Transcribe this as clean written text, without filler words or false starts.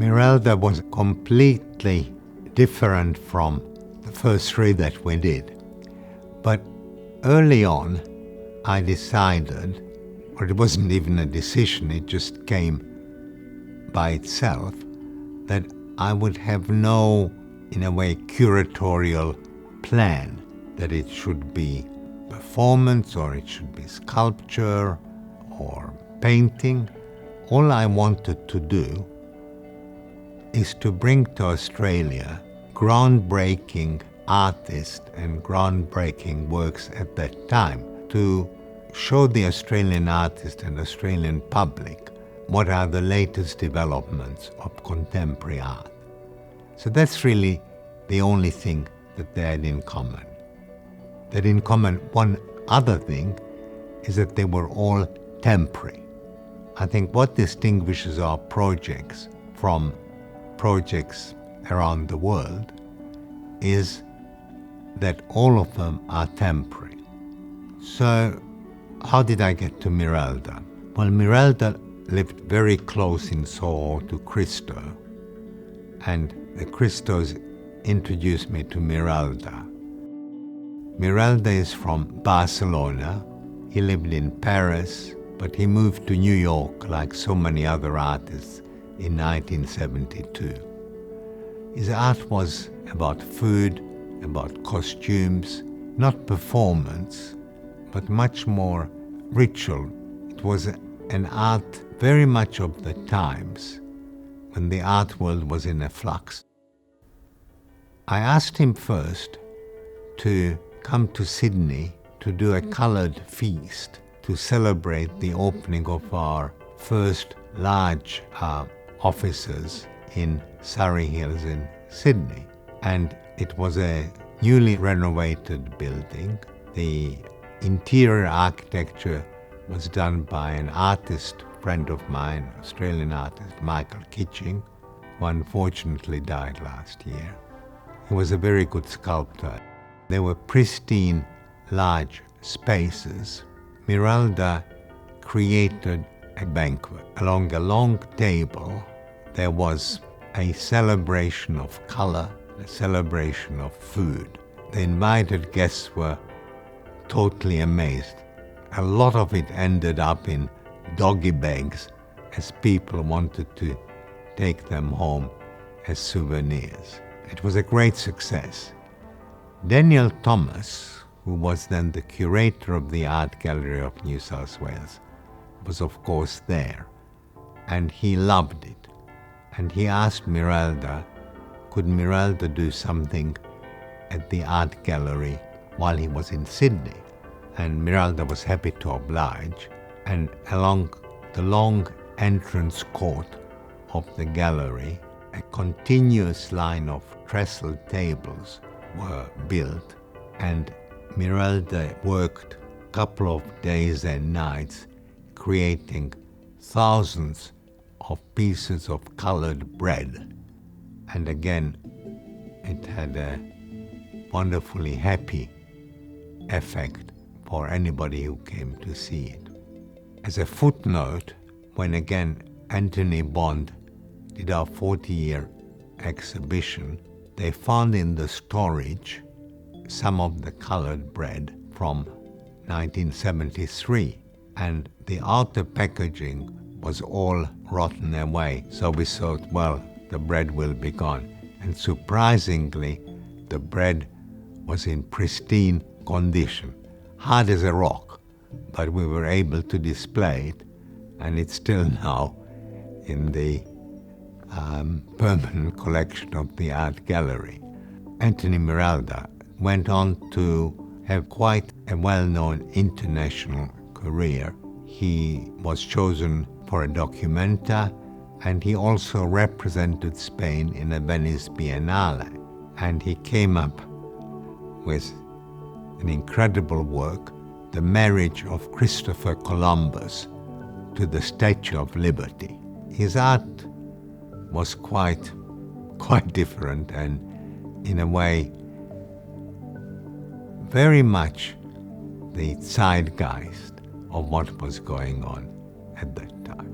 Miralda was completely different from the first three that we did. But early on, I decided, or it wasn't even a decision, it just came by itself, that I would have no, in a way, curatorial plan, that it should be performance or it should be sculpture or painting. All I wanted to do is to bring to Australia groundbreaking artists and groundbreaking works at that time, to show the Australian artist and Australian public what are the latest developments of contemporary art. So that's really the only thing that they had in common. They had in common one other thing, is that they were all temporary. I think what distinguishes our projects from projects around the world is that all of them are temporary. So how did I get to Miralda? Well, Miralda lived very close in Soho to Christo, and the Christos introduced me to Miralda. Miralda is from Barcelona. He lived in Paris, but he moved to New York like so many other artists in 1972. His art was about food, about costumes, not performance, but much more ritual. It was an art very much of the times when the art world was in a flux. I asked him first to come to Sydney to do a coloured feast to celebrate the opening of our first large offices in Surrey Hills in Sydney. And it was a newly renovated building. The interior architecture was done by an artist friend of mine, Australian artist Michael Kitching, who unfortunately died last year. He was a very good sculptor. They were pristine, large spaces. Miralda created a banquet. Along a long table, there was a celebration of color, a celebration of food. The invited guests were totally amazed. A lot of it ended up in doggy bags, as people wanted to take them home as souvenirs. It was a great success. Daniel Thomas, who was then the curator of the Art Gallery of New South Wales, was of course there, and he loved it. And he asked Miralda, could Miralda do something at the art gallery while he was in Sydney? And Miralda was happy to oblige, and along the long entrance court of the gallery, a continuous line of trestle tables were built, and Miralda worked a couple of days and nights creating thousands of pieces of colored bread. And again, it had a wonderfully happy effect for anybody who came to see it. As a footnote, when again Anthony Bond did our 40-year exhibition, they found in the storage some of the colored bread from 1973, and the outer packaging was all rotten away. So we thought, well, the bread will be gone. And surprisingly, the bread was in pristine condition, hard as a rock, but we were able to display it, and it's still now in the permanent collection of the art gallery. Anthony Miralda went on to have quite a well-known international career. He was chosen for a documenta, and he also represented Spain in a Venice Biennale. And he came up with an incredible work, The Marriage of Christopher Columbus to the Statue of Liberty. His art was quite different, and in a way very much the zeitgeist of what was going on at that time.